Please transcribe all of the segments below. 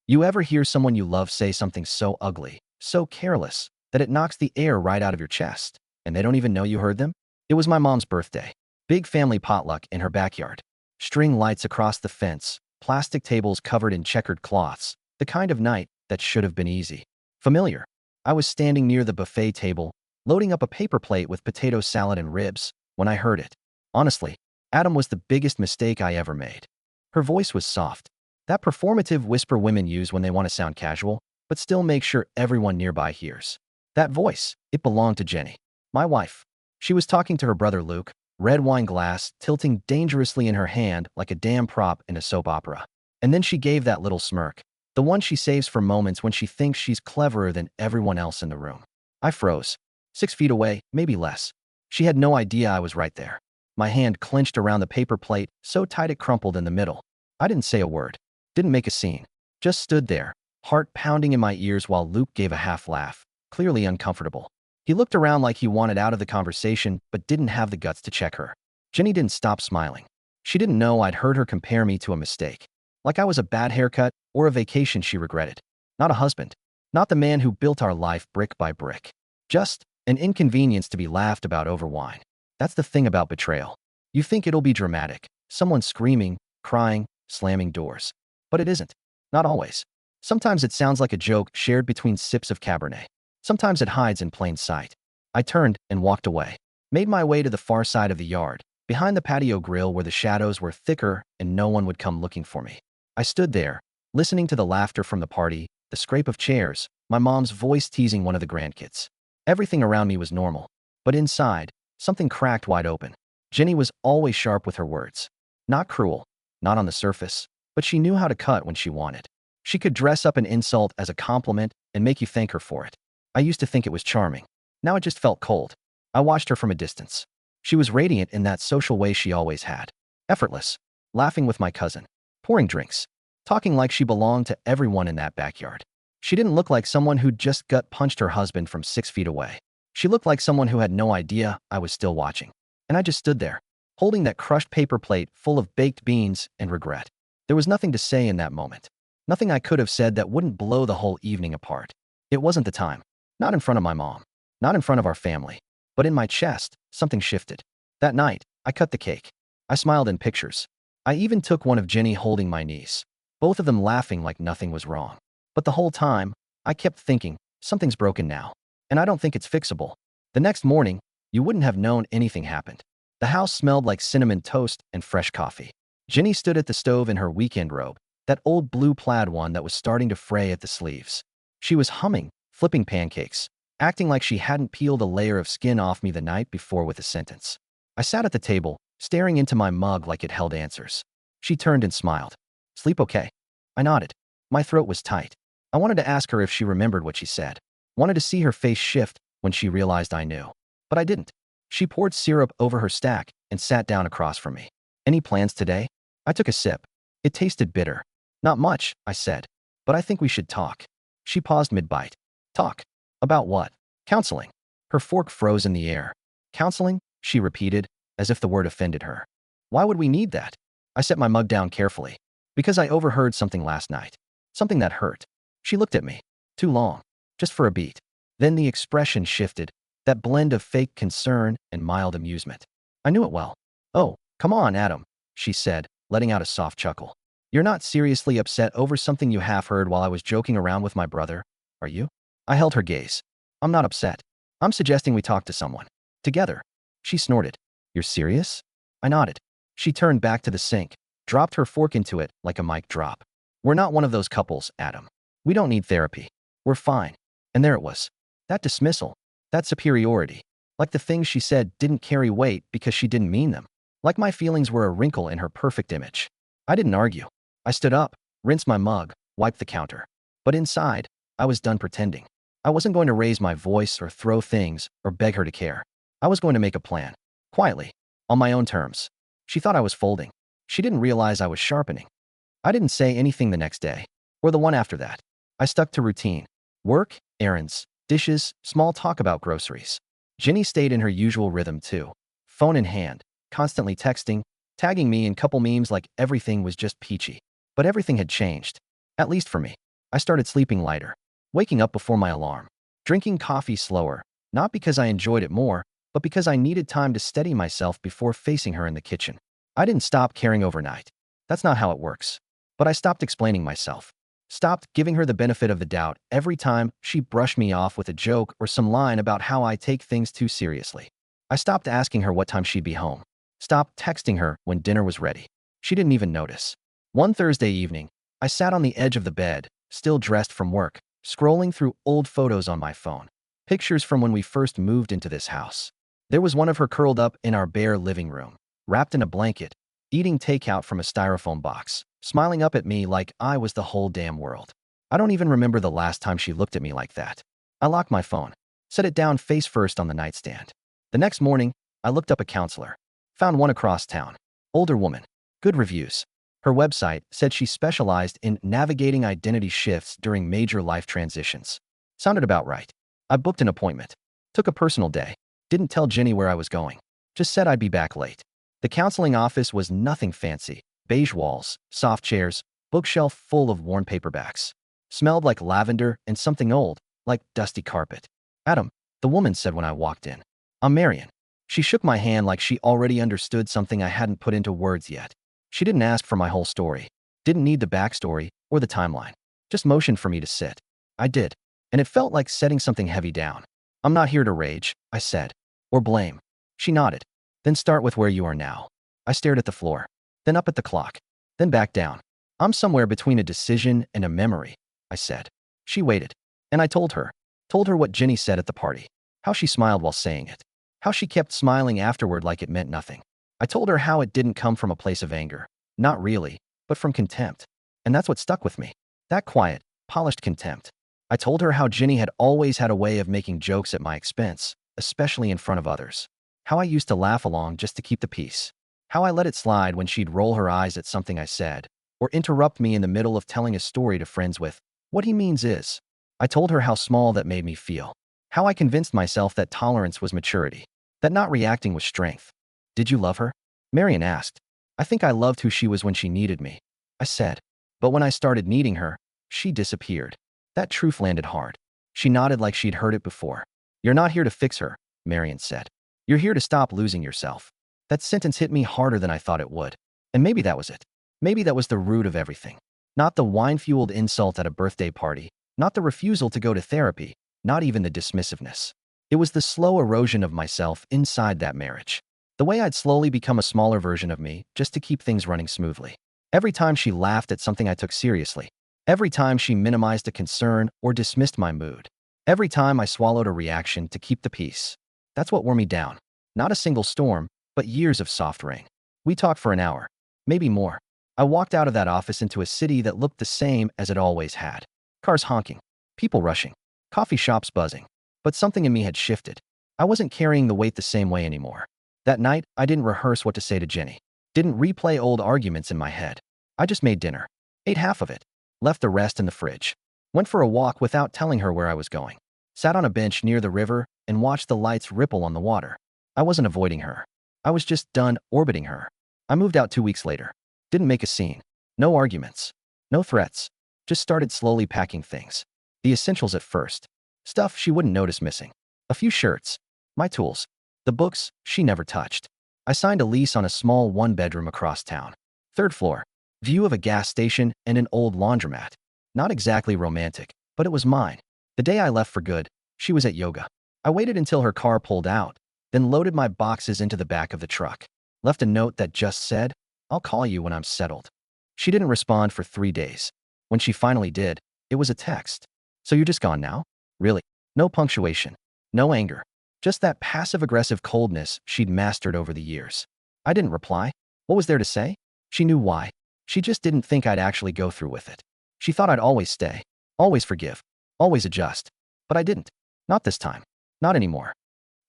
You ever hear someone you love say something so ugly, so careless, that it knocks the air right out of your chest, and they don't even know you heard them? It was my mom's birthday. Big family potluck in her backyard. String lights across the fence, plastic tables covered in checkered cloths, the kind of night that should have been easy. Familiar. I was standing near the buffet table, loading up a paper plate with potato salad and ribs, when I heard it. Honestly, Adam was the biggest mistake I ever made. Her voice was soft. That performative whisper women use when they want to sound casual, but still make sure everyone nearby hears. That voice, it belonged to Jenny, my wife. She was talking to her brother Luke, red wine glass tilting dangerously in her hand like a damn prop in a soap opera. And then she gave that little smirk, the one she saves for moments when she thinks she's cleverer than everyone else in the room. I froze. 6 feet away, maybe less. She had no idea I was right there. My hand clenched around the paper plate, so tight it crumpled in the middle. I didn't say a word. Didn't make a scene. Just stood there, heart pounding in my ears while Luke gave a half laugh, clearly uncomfortable. He looked around like he wanted out of the conversation but didn't have the guts to check her. Jenny didn't stop smiling. She didn't know I'd heard her compare me to a mistake. Like I was a bad haircut or a vacation she regretted. Not a husband. Not the man who built our life brick by brick. Just an inconvenience to be laughed about over wine. That's the thing about betrayal. You think it'll be dramatic. Someone screaming, crying, slamming doors. But it isn't. Not always. Sometimes it sounds like a joke shared between sips of Cabernet. Sometimes it hides in plain sight. I turned and walked away. Made my way to the far side of the yard, behind the patio grill where the shadows were thicker and no one would come looking for me. I stood there, listening to the laughter from the party, the scrape of chairs, my mom's voice teasing one of the grandkids. Everything around me was normal. But inside, something cracked wide open. Jenny was always sharp with her words. Not cruel. Not on the surface. But she knew how to cut when she wanted. She could dress up an insult as a compliment and make you thank her for it. I used to think it was charming. Now it just felt cold. I watched her from a distance. She was radiant in that social way she always had. Effortless. Laughing with my cousin. Pouring drinks. Talking like she belonged to everyone in that backyard. She didn't look like someone who'd just gut-punched her husband from 6 feet away. She looked like someone who had no idea I was still watching. And I just stood there, holding that crushed paper plate full of baked beans and regret. There was nothing to say in that moment. Nothing I could have said that wouldn't blow the whole evening apart. It wasn't the time. Not in front of my mom. Not in front of our family. But in my chest, something shifted. That night, I cut the cake. I smiled in pictures. I even took one of Jenny holding my niece. Both of them laughing like nothing was wrong. But the whole time, I kept thinking, something's broken now. And I don't think it's fixable. The next morning, you wouldn't have known anything happened. The house smelled like cinnamon toast and fresh coffee. Jenny stood at the stove in her weekend robe, that old blue plaid one that was starting to fray at the sleeves. She was humming, flipping pancakes, acting like she hadn't peeled a layer of skin off me the night before with a sentence. I sat at the table, staring into my mug like it held answers. She turned and smiled. Sleep okay? I nodded. My throat was tight. I wanted to ask her if she remembered what she said. Wanted to see her face shift when she realized I knew. But I didn't. She poured syrup over her stack and sat down across from me. Any plans today? I took a sip. It tasted bitter. Not much, I said. But I think we should talk. She paused mid-bite. Talk? About what? Counseling. Her fork froze in the air. Counseling? She repeated, as if the word offended her. Why would we need that? I set my mug down carefully. Because I overheard something last night. Something that hurt. She looked at me. Too long. Just for a beat. Then the expression shifted. That blend of fake concern and mild amusement. I knew it well. Oh, come on, Adam, she said, letting out a soft chuckle. You're not seriously upset over something you half heard while I was joking around with my brother, are you? I held her gaze. I'm not upset. I'm suggesting we talk to someone. Together. She snorted. You're serious? I nodded. She turned back to the sink, dropped her fork into it like a mic drop. We're not one of those couples, Adam. We don't need therapy. We're fine. And there it was. That dismissal. That superiority. Like the things she said didn't carry weight because she didn't mean them. Like my feelings were a wrinkle in her perfect image. I didn't argue. I stood up, rinsed my mug, wiped the counter. But inside, I was done pretending. I wasn't going to raise my voice or throw things or beg her to care. I was going to make a plan. Quietly. On my own terms. She thought I was folding. She didn't realize I was sharpening. I didn't say anything the next day. Or the one after that. I stuck to routine. Work, errands, dishes, small talk about groceries. Jenny stayed in her usual rhythm too. Phone in hand, constantly texting, tagging me in couple memes like everything was just peachy. But everything had changed. At least for me. I started sleeping lighter, waking up before my alarm, drinking coffee slower, not because I enjoyed it more, but because I needed time to steady myself before facing her in the kitchen. I didn't stop caring overnight. That's not how it works. But I stopped explaining myself. Stopped giving her the benefit of the doubt every time she brushed me off with a joke or some line about how I take things too seriously. I stopped asking her what time she'd be home. Stopped texting her when dinner was ready. She didn't even notice. One Thursday evening, I sat on the edge of the bed, still dressed from work, scrolling through old photos on my phone. Pictures from when we first moved into this house. There was one of her curled up in our bare living room, wrapped in a blanket, eating takeout from a styrofoam box, smiling up at me like I was the whole damn world. I don't even remember the last time she looked at me like that. I locked my phone, set it down face first on the nightstand. The next morning, I looked up a counselor. Found one across town. Older woman. Good reviews. Her website said she specialized in navigating identity shifts during major life transitions. Sounded about right. I booked an appointment. Took a personal day. Didn't tell Jenny where I was going. Just said I'd be back late. The counseling office was nothing fancy. Beige walls, soft chairs, bookshelf full of worn paperbacks. Smelled like lavender and something old, like dusty carpet. Adam, the woman said when I walked in. I'm Marion. She shook my hand like she already understood something I hadn't put into words yet. She didn't ask for my whole story. Didn't need the backstory or the timeline. Just motioned for me to sit. I did. And it felt like setting something heavy down. I'm not here to rage, I said. Or blame. She nodded. Then start with where you are now. I stared at the floor. Then up at the clock. Then back down. I'm somewhere between a decision and a memory, I said. She waited. And I told her. Told her what Jenny said at the party. How she smiled while saying it. How she kept smiling afterward like it meant nothing. I told her how it didn't come from a place of anger. Not really, but from contempt. And that's what stuck with me. That quiet, polished contempt. I told her how Jenny had always had a way of making jokes at my expense, especially in front of others. How I used to laugh along just to keep the peace. How I let it slide when she'd roll her eyes at something I said, or interrupt me in the middle of telling a story to friends with, "What he means is." I told her how small that made me feel. How I convinced myself that tolerance was maturity. That not reacting was strength. Did you love her? Marion asked. I think I loved who she was when she needed me, I said. But when I started needing her, she disappeared. That truth landed hard. She nodded like she'd heard it before. You're not here to fix her, Marion said. You're here to stop losing yourself. That sentence hit me harder than I thought it would. And maybe that was it. Maybe that was the root of everything. Not the wine-fueled insult at a birthday party, not the refusal to go to therapy, not even the dismissiveness. It was the slow erosion of myself inside that marriage. The way I'd slowly become a smaller version of me just to keep things running smoothly. Every time she laughed at something I took seriously. Every time she minimized a concern or dismissed my mood. Every time I swallowed a reaction to keep the peace. That's what wore me down. Not a single storm, but years of soft rain. We talked for an hour, maybe more. I walked out of that office into a city that looked the same as it always had. Cars honking, people rushing, coffee shops buzzing. But something in me had shifted. I wasn't carrying the weight the same way anymore. That night, I didn't rehearse what to say to Jenny. Didn't replay old arguments in my head. I just made dinner. Ate half of it. Left the rest in the fridge. Went for a walk without telling her where I was going. Sat on a bench near the river and watched the lights ripple on the water. I wasn't avoiding her. I was just done orbiting her. I moved out 2 weeks later. Didn't make a scene. No arguments. No threats. Just started slowly packing things. The essentials at first. Stuff she wouldn't notice missing. A few shirts. My tools. The books she never touched. I signed a lease on a small one-bedroom across town. 3rd floor. View of a gas station and an old laundromat. Not exactly romantic, but it was mine. The day I left for good, she was at yoga. I waited until her car pulled out, then loaded my boxes into the back of the truck. Left a note that just said, "I'll call you when I'm settled." She didn't respond for 3 days. When she finally did, it was a text. "So you're just gone now? Really?" No punctuation. No anger. Just that passive-aggressive coldness she'd mastered over the years. I didn't reply. What was there to say? She knew why. She just didn't think I'd actually go through with it. She thought I'd always stay, always forgive, always adjust. But I didn't. Not this time. Not anymore.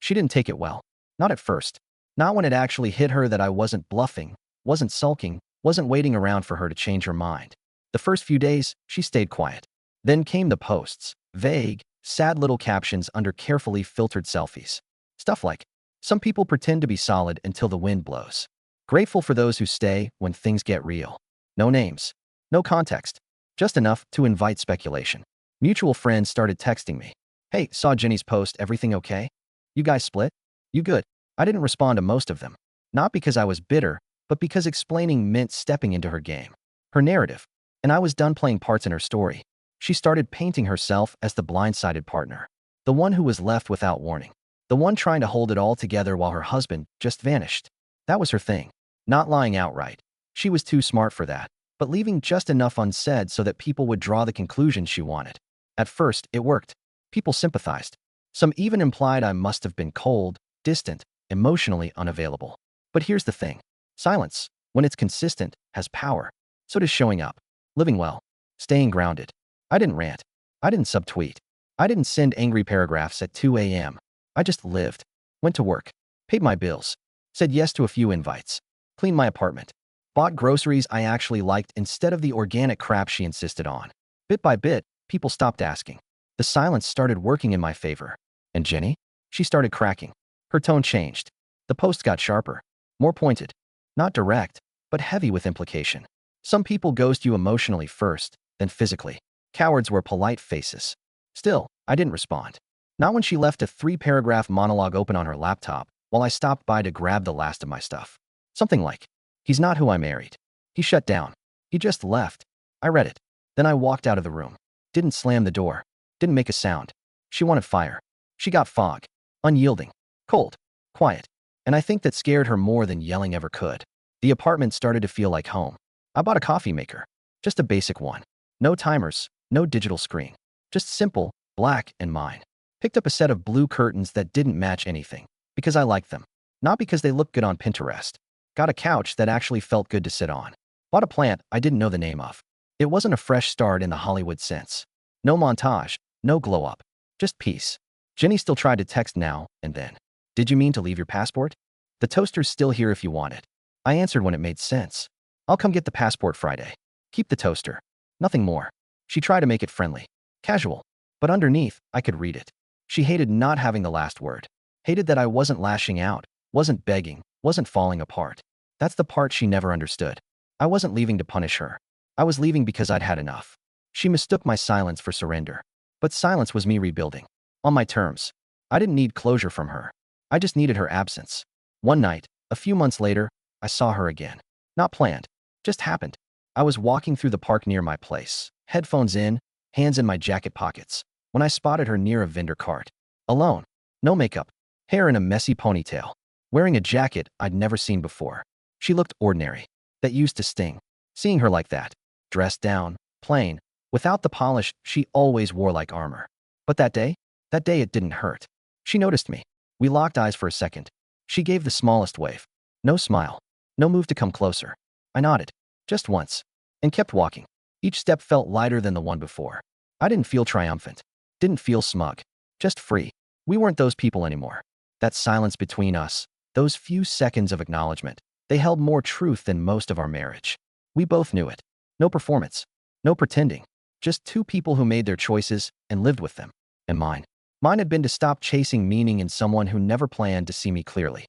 She didn't take it well. Not at first. Not when it actually hit her that I wasn't bluffing, wasn't sulking, wasn't waiting around for her to change her mind. The first few days, she stayed quiet. Then came the posts. Vague, sad little captions under carefully filtered selfies. Stuff like, "Some people pretend to be solid until the wind blows. Grateful for those who stay when things get real." No names. No context. Just enough to invite speculation. Mutual friends started texting me. Hey, saw Jenny's post, everything okay? You guys split? You good? I didn't respond to most of them. Not because I was bitter, but because explaining meant stepping into her game, her narrative, and I was done playing parts in her story. She started painting herself as the blindsided partner, the one who was left without warning, the one trying to hold it all together while her husband just vanished. That was her thing. Not lying outright. She was too smart for that, but leaving just enough unsaid so that people would draw the conclusion she wanted. At first, it worked. People sympathized. Some even implied I must have been cold, distant, emotionally unavailable. But here's the thing. Silence, when it's consistent, has power. So does showing up, living well, staying grounded. I didn't rant. I didn't subtweet. I didn't send angry paragraphs at 2 a.m. I just lived, went to work, paid my bills, said yes to a few invites, cleaned my apartment, bought groceries I actually liked instead of the organic crap she insisted on. Bit by bit, people stopped asking. The silence started working in my favor. And Jenny? She started cracking. Her tone changed. The post got sharper, more pointed. Not direct, but heavy with implication. Some people ghost you emotionally first, then physically. Cowards wear polite faces. Still, I didn't respond. Not when she left a 3-paragraph monologue open on her laptop while I stopped by to grab the last of my stuff. Something like, "He's not who I married. He shut down. He just left." I read it. Then I walked out of the room. Didn't slam the door. Didn't make a sound. She wanted fire. She got fog. Unyielding. Cold. Quiet. And I think that scared her more than yelling ever could. The apartment started to feel like home. I bought a coffee maker. Just a basic one. No timers. No digital screen. Just simple, black, and mine. Picked up a set of blue curtains that didn't match anything. Because I liked them. Not because they looked good on Pinterest. Got a couch that actually felt good to sit on. Bought a plant I didn't know the name of. It wasn't a fresh start in the Hollywood sense. No montage. No glow up. Just peace. Jenny still tried to text now and then. "Did you mean to leave your passport? The toaster's still here if you want it." I answered when it made sense. "I'll come get the passport Friday. Keep the toaster." Nothing more. She tried to make it friendly. Casual. But underneath, I could read it. She hated not having the last word. Hated that I wasn't lashing out, wasn't begging, wasn't falling apart. That's the part she never understood. I wasn't leaving to punish her. I was leaving because I'd had enough. She mistook my silence for surrender. But silence was me rebuilding. On my terms. I didn't need closure from her. I just needed her absence. One night, a few months later, I saw her again. Not planned. Just happened. I was walking through the park near my place, headphones in, hands in my jacket pockets, when I spotted her near a vendor cart. Alone. No makeup. Hair in a messy ponytail. Wearing a jacket I'd never seen before. She looked ordinary. That used to sting. Seeing her like that. Dressed down, plain, without the polish she always wore like armor. But that day it didn't hurt. She noticed me. We locked eyes for a second. She gave the smallest wave. No smile. No move to come closer. I nodded. Just once. And kept walking. Each step felt lighter than the one before. I didn't feel triumphant. Didn't feel smug. Just free. We weren't those people anymore. That silence between us, those few seconds of acknowledgement, they held more truth than most of our marriage. We both knew it. No performance. No pretending. Just two people who made their choices and lived with them. And mine. Mine had been to stop chasing meaning in someone who never planned to see me clearly.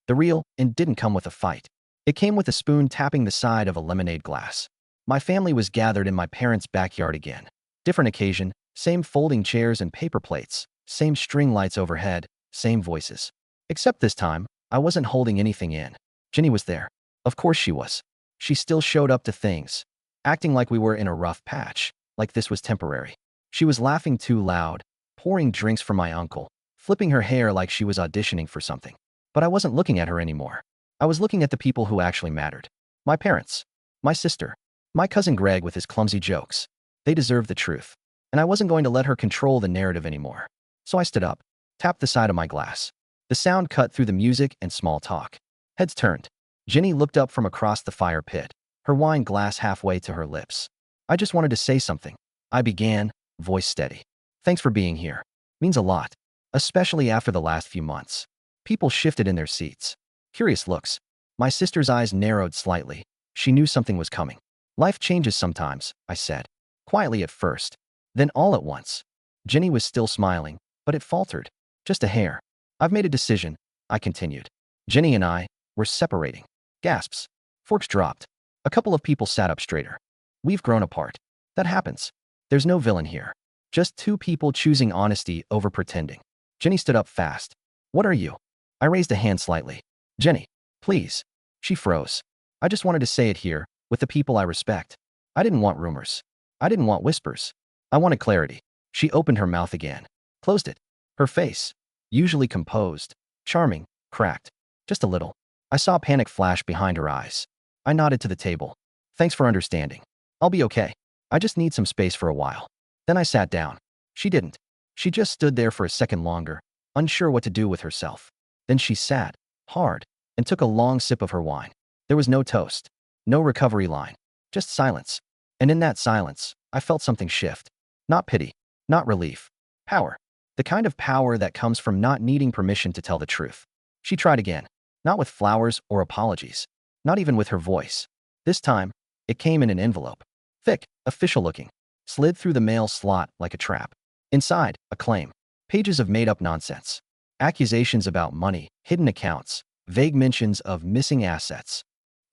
The real and didn't come with a fight. It came with a spoon tapping the side of a lemonade glass. My family was gathered in my parents' backyard again. Different occasion, same folding chairs and paper plates, same string lights overhead, same voices. Except this time, I wasn't holding anything in. Jenny was there. Of course she was. She still showed up to things, acting like we were in a rough patch, like this was temporary. She was laughing too loud, pouring drinks for my uncle, flipping her hair like she was auditioning for something. But I wasn't looking at her anymore. I was looking at the people who actually mattered. My parents. My sister. My cousin Greg with his clumsy jokes. They deserved the truth. And I wasn't going to let her control the narrative anymore. So I stood up, tapped the side of my glass. The sound cut through the music and small talk. Heads turned. Jenny looked up from across the fire pit, her wine glass halfway to her lips. "I just wanted to say something." I began, voice steady. "Thanks for being here. Means a lot. Especially after the last few months." People shifted in their seats. Curious looks. My sister's eyes narrowed slightly. She knew something was coming. "Life changes sometimes," I said. Quietly at first. Then all at once. Jenny was still smiling, but it faltered. Just a hair. "I've made a decision," I continued. "Jenny and I, we're separating." Gasps. Forks dropped. A couple of people sat up straighter. "We've grown apart." That happens. There's no villain here. Just two people choosing honesty over pretending. Jenny stood up fast. What are you? I raised a hand slightly. Jenny, please. She froze. I just wanted to say it here, with the people I respect. I didn't want rumors. I didn't want whispers. I wanted clarity. She opened her mouth again. Closed it. Her face, usually composed, charming, cracked. Just a little. I saw panic flash behind her eyes. I nodded to the table. Thanks for understanding. I'll be okay. I just need some space for a while. Then I sat down. She didn't. She just stood there for a second longer, unsure what to do with herself. Then she sat, hard, and took a long sip of her wine. There was no toast, no recovery line, just silence. And in that silence, I felt something shift. Not pity, not relief. Power. The kind of power that comes from not needing permission to tell the truth. She tried again. Not with flowers or apologies. Not even with her voice. This time, it came in an envelope. Thick, official-looking. Slid through the mail slot like a trap. Inside, a claim. Pages of made-up nonsense. Accusations about money, hidden accounts, vague mentions of missing assets.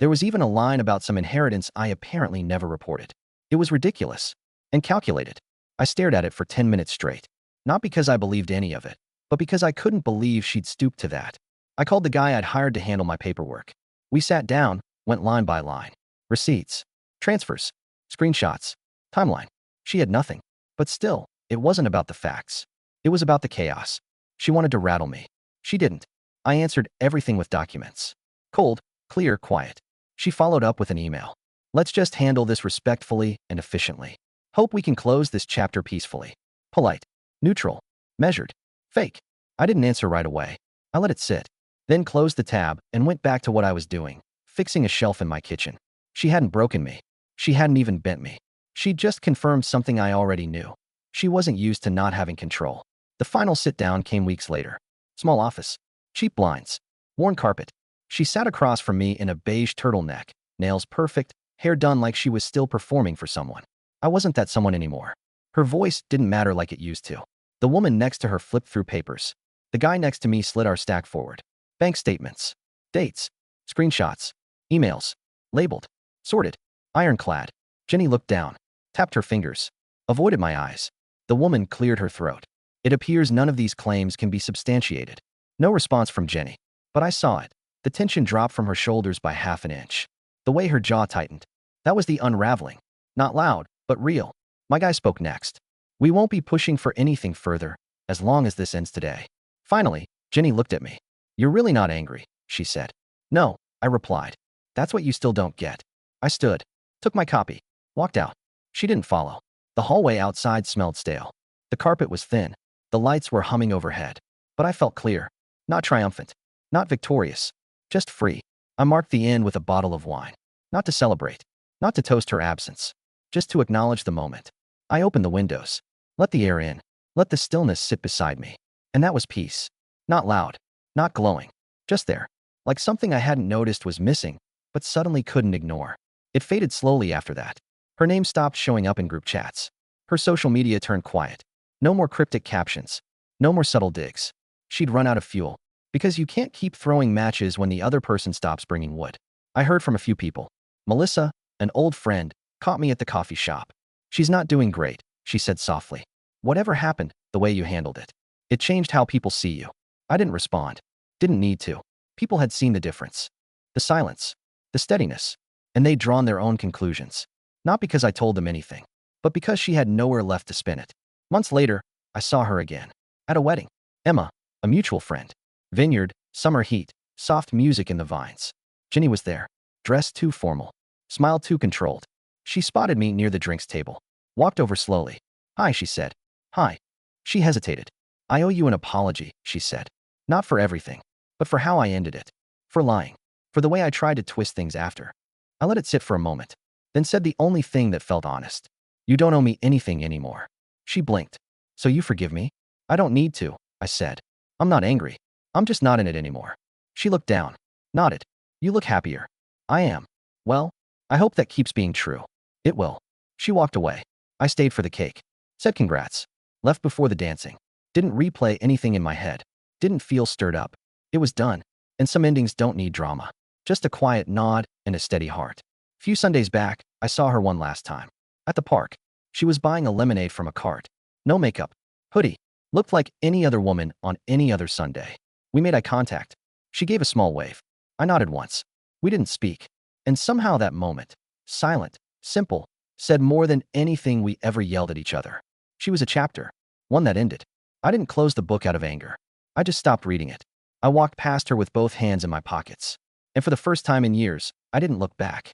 There was even a line about some inheritance I apparently never reported. It was ridiculous. And calculated. I stared at it for 10 minutes straight. Not because I believed any of it, but because I couldn't believe she'd stooped to that. I called the guy I'd hired to handle my paperwork. We sat down, went line by line. Receipts, transfers, screenshots, timeline. She had nothing. But still, it wasn't about the facts. It was about the chaos. She wanted to rattle me. She didn't. I answered everything with documents. Cold, clear, quiet. She followed up with an email. Let's just handle this respectfully and efficiently. Hope we can close this chapter peacefully. Polite, neutral, measured, fake. I didn't answer right away. I let it sit. Then closed the tab and went back to what I was doing, fixing a shelf in my kitchen. She hadn't broken me. She hadn't even bent me. She'd just confirmed something I already knew. She wasn't used to not having control. The final sit-down came weeks later. Small office. Cheap blinds. Worn carpet. She sat across from me in a beige turtleneck, nails perfect, hair done like she was still performing for someone. I wasn't that someone anymore. Her voice didn't matter like it used to. The woman next to her flipped through papers. The guy next to me slid our stack forward. Bank statements. Dates. Screenshots. Emails. Labeled. Sorted. Ironclad. Jenny looked down. Tapped her fingers. Avoided my eyes. The woman cleared her throat. It appears none of these claims can be substantiated. No response from Jenny. But I saw it. The tension dropped from her shoulders by half an inch. The way her jaw tightened. That was the unraveling. Not loud, but real. My guy spoke next. We won't be pushing for anything further, as long as this ends today. Finally, Jenny looked at me. You're really not angry, she said. No, I replied. That's what you still don't get. I stood, took my copy, walked out. She didn't follow. The hallway outside smelled stale. The carpet was thin. The lights were humming overhead. But I felt clear. Not triumphant. Not victorious. Just free. I marked the end with a bottle of wine. Not to celebrate. Not to toast her absence. Just to acknowledge the moment. I opened the windows. Let the air in. Let the stillness sit beside me. And that was peace. Not loud. Not glowing. Just there. Like something I hadn't noticed was missing, but suddenly couldn't ignore. It faded slowly after that. Her name stopped showing up in group chats. Her social media turned quiet. No more cryptic captions. No more subtle digs. She'd run out of fuel. Because you can't keep throwing matches when the other person stops bringing wood. I heard from a few people. Melissa, an old friend, caught me at the coffee shop. She's not doing great, she said softly. Whatever happened, the way you handled it. It changed how people see you. I didn't respond. Didn't need to. People had seen the difference. The silence. The steadiness. And they'd drawn their own conclusions. Not because I told them anything, but because she had nowhere left to spin it. Months later, I saw her again. At a wedding. Emma, a mutual friend. Vineyard, summer heat, soft music in the vines. Jenny was there. Dressed too formal. Smiled too controlled. She spotted me near the drinks table. Walked over slowly. Hi, she said. Hi. She hesitated. I owe you an apology, she said. Not for everything, but for how I ended it. For lying. For the way I tried to twist things after. I let it sit for a moment, then said the only thing that felt honest. You don't owe me anything anymore. She blinked. So you forgive me? I don't need to, I said. I'm not angry. I'm just not in it anymore. She looked down. Nodded. You look happier. I am. Well, I hope that keeps being true. It will. She walked away. I stayed for the cake. Said congrats. Left before the dancing. Didn't replay anything in my head. Didn't feel stirred up. It was done. And some endings don't need drama. Just a quiet nod and a steady heart. Few Sundays back, I saw her one last time. At the park. She was buying a lemonade from a cart. No makeup. Hoodie. Looked like any other woman on any other Sunday. We made eye contact. She gave a small wave. I nodded once. We didn't speak. And somehow that moment, silent, simple, said more than anything we ever yelled at each other. She was a chapter. One that ended. I didn't close the book out of anger. I just stopped reading it. I walked past her with both hands in my pockets. And for the first time in years, I didn't look back.